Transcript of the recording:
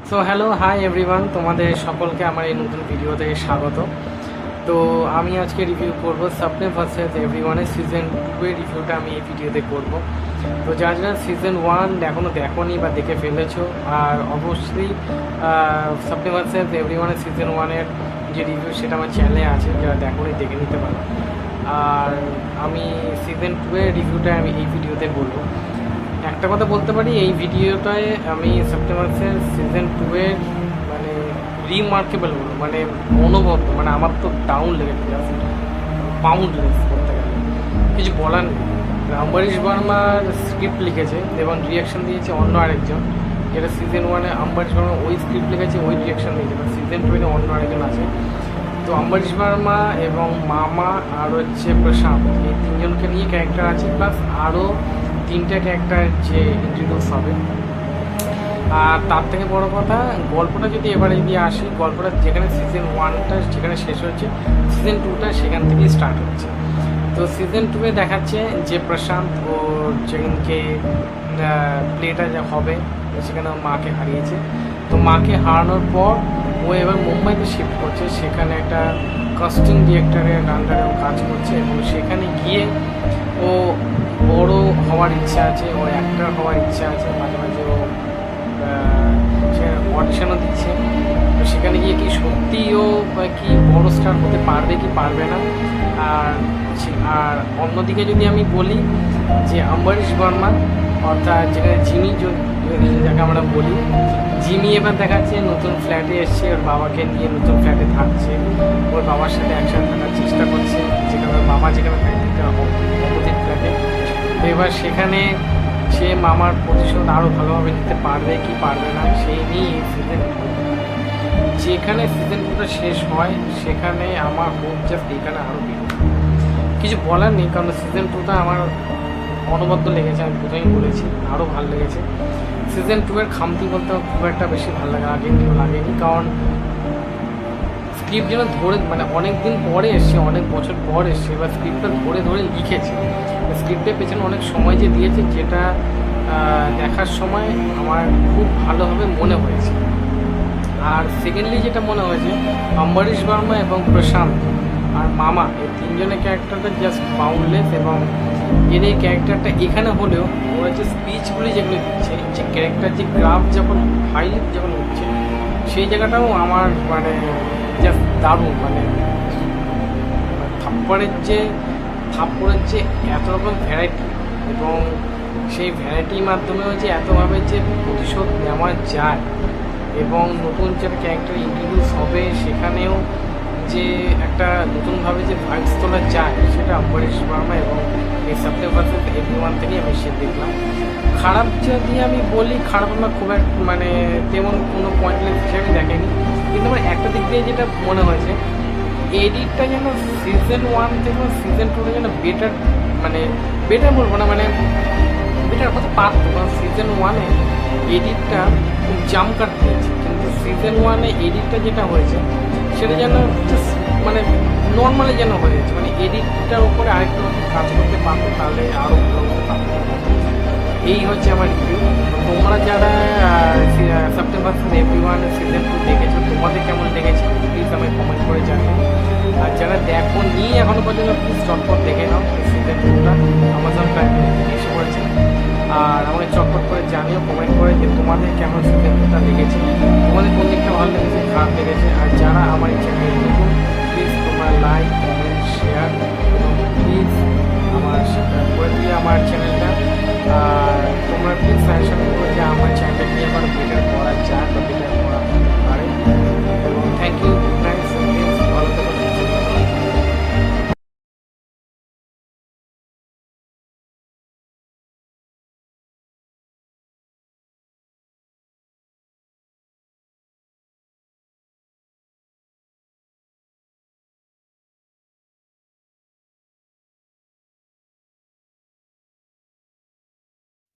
So hello hi everyone, তোমাদের সকলকে আমার এই নতুন ভিডিওতে স্বাগত। তো আমি আজকে রিভিউ করব স্বপ্নে ভার্সেস এভরিওয়ানের সিজন 2 এর রিভিউটা আমি এই ভিডিওতে করব। তো যারা যারা সিজন 1 এখনও দেখোনি বা দেখে ফেলেছো, আর অবশ্যই স্বপ্নে ভার্সেস এভরিওয়ানের সিজন 1 এর যে রিভিউ সেটা আমার চ্যানেলে আছে, যারা দেখোনি দেখে নিতে পারো। আর আমি সিজন 2 এর রিভিউটা আমি এই ভিডিওতে বলবো। একটা কথা বলতে পারি, এই ভিডিওটায় আমি সেপ্টেম্বরের সিজন 2 এর মানে রিমার্কেবল বলবো, মানে অনুভব, মানে আমার তো ডাউন লেগেছে, জাস্ট বাউন্ডলেস করতে গেলে কিছু বলার নেই। অম্বরীশ বর্মার স্ক্রিপ্ট লিখেছে এবং রিয়াকশন দিয়েছে অন্য আরেকজন, যেটা সিজন 1-এ অম্বরীশ বর্মা ওই স্ক্রিপ্ট লিখেছে, ওই রিয়াকশন দিয়েছে, বা সিজন 2-এ অন্য আরেকজন আছে। তো অম্বরীশ বর্মা এবং মামা আর হচ্ছে প্রশান্ত, এই তিনজনকে নিয়ে ক্যারেক্টার আছে, প্লাস আরও 3টে ক্যারেক্টার যে ইন্ট্রোডিউস হবে। আর তার থেকে বড় কথা, গল্পটা যদি এবারে যদি আসি, গল্পটা যেখানে সিজন 1টা যেখানে শেষ হচ্ছে, সিজন 2টা সেখান থেকেই স্টার্ট হচ্ছে। তো সিজন 2-এ দেখাচ্ছে যে প্রশান্ত ও যেদিনকে প্লেটা যা হবে সেখানে মাকে হারিয়েছে। তো মাকে হারানোর পর ও এবার মুম্বাইতে শিফট করছে, সেখানে একটা কাস্টিং ডিরেক্টরের আন্ডারে ও কাজ করছে, এবং সেখানে গিয়ে ও বড় হওয়ার ইচ্ছা আছে, ও অ্যাক্টর হওয়ার ইচ্ছা আছে। মাঝে মাঝে ও সে অডিশনও দিচ্ছে। তো সেখানে গিয়ে কি সত্যিও কি বড় স্টার হতে পারবে কি পারবে না। আর অন্যদিকে যদি আমি বলি যে অম্বরীশ বর্মা, অর্থাৎ যেখানে জিমি, যাকে আমরা বলি জিমি, এবার দেখাচ্ছে নতুন ফ্ল্যাটে এসছে, ওর বাবাকে নিয়ে নতুন ফ্ল্যাটে থাকছে, ওর বাবার সাথে একসাথে থাকার চেষ্টা করছে, যেখানে ওর বাবা যেখানে থাকে অপোজিট ফ্ল্যাটে। তো এবার সেখানে সে মামার প্রতিশোধ আরও ভালোভাবে নিতে পারবে কি পারবে না, সেই নিয়ে সিজন 2। যেখানে সিজন 2টা শেষ হয় সেখানে আমার হোপ জাস্ট এখানে আরও বেড়ে, কিছু বলার নেই, কারণ সিজন 2টা আমার অনবদ্য লেগেছে, আমি প্রথমেই বলেছি, আরও ভালো লেগেছে। সিজন 2 এর খামতি বলতে খুব একটা বেশি ভালো লাগেনি, কারণ স্ক্রিপ্ট যেন ধরে, মানে অনেক দিন পরে এসছে, অনেক বছর পর এসছে, এবার স্ক্রিপ্টটা ধরে ধরে লিখেছে। স্ক্রিপ্টের পেছনে অনেক সময় যে দিয়েছে, যেটা দেখার সময় আমার খুব ভালোভাবে মনে হয়েছে। আর সেকেন্ডলি যেটা মনে হয়েছে, অম্বরীশ বর্মা এবং প্রশান্ত আর মামা, এই তিনজনের ক্যারেক্টারটা জাস্ট বাউন্ডলেস, এবং এর এই ক্যারেক্টারটা এখানে হলেও ওরা যে স্পিচগুলি যেগুলো দিচ্ছে, যে ক্যারেক্টার যে গ্রাফ যখন হাইলি যখন হচ্ছে, সেই জায়গাটাও আমার মানে জাস্ট দারুণ। মানে থাপ্পড়ের যে এত রকম ভ্যারাইটি, এবং সেই ভ্যারাইটির মাধ্যমেও যে এতভাবে যে প্রতিশোধ নেওয়া যায়, এবং নতুন যে ক্যারেক্টার ইন্ট্রোডিউস হবে সেখানেও যে একটা নতুনভাবে যে ভাইবস তোলা যায়, সেটা অম্বরীশ বর্মা এবং এই স্বপ্নে ভার্সেস এভরিওয়ান থেকেই আমি সে দেখলাম। খারাপ যদি আমি বলি, খারাপ আমার খুব একটা মানে তেমন কোনো পয়েন্টলেস হিসেবে দেখেনি, কিন্তু আমার একটা দিক দিয়ে যেটা মনে হয়েছে, এডিটটা যেন সিজন 1 থেকে সিজন 2 যেন বেটার, মানে বেটার বলবো না, মানে বেটার হতে পারতো, কারণ সিজন 1-এ এডিটটা খুব জাম কাট দিয়েছে, কিন্তু সিজন 1-এ এডিটটা যেটা হয়েছে সেটা যেন মানে নর্মালি যেন হয়েছে, মানে এডিটটার উপরে আরেকটু কাজ করতে পারতো, তাহলে আরও ভালো হতে পারতো। এই হচ্ছে আমার রিভিউ। তোমরা যারা স্বপ্নে ভার্সেস এভরিওয়ান সিজন 2 দেখেছো, তোমাদের কেমন লেগেছে প্লিজ আমায় কমেন্ট করে জানিও। আর যারা দেখো নি এখনও পর্যন্ত, প্লিজ চটপট দেখে নাও, সিজন 2টা আমাজন প্রাইমে এসে পড়েছে। আর আমাকে চটপট করে জানিও কমেন্ট করে যে তোমাদের কেমন সিজন 2টা লেগেছে, তোমাদের কোন দিকটা ভালো লেগেছে, খারাপ লেগেছে।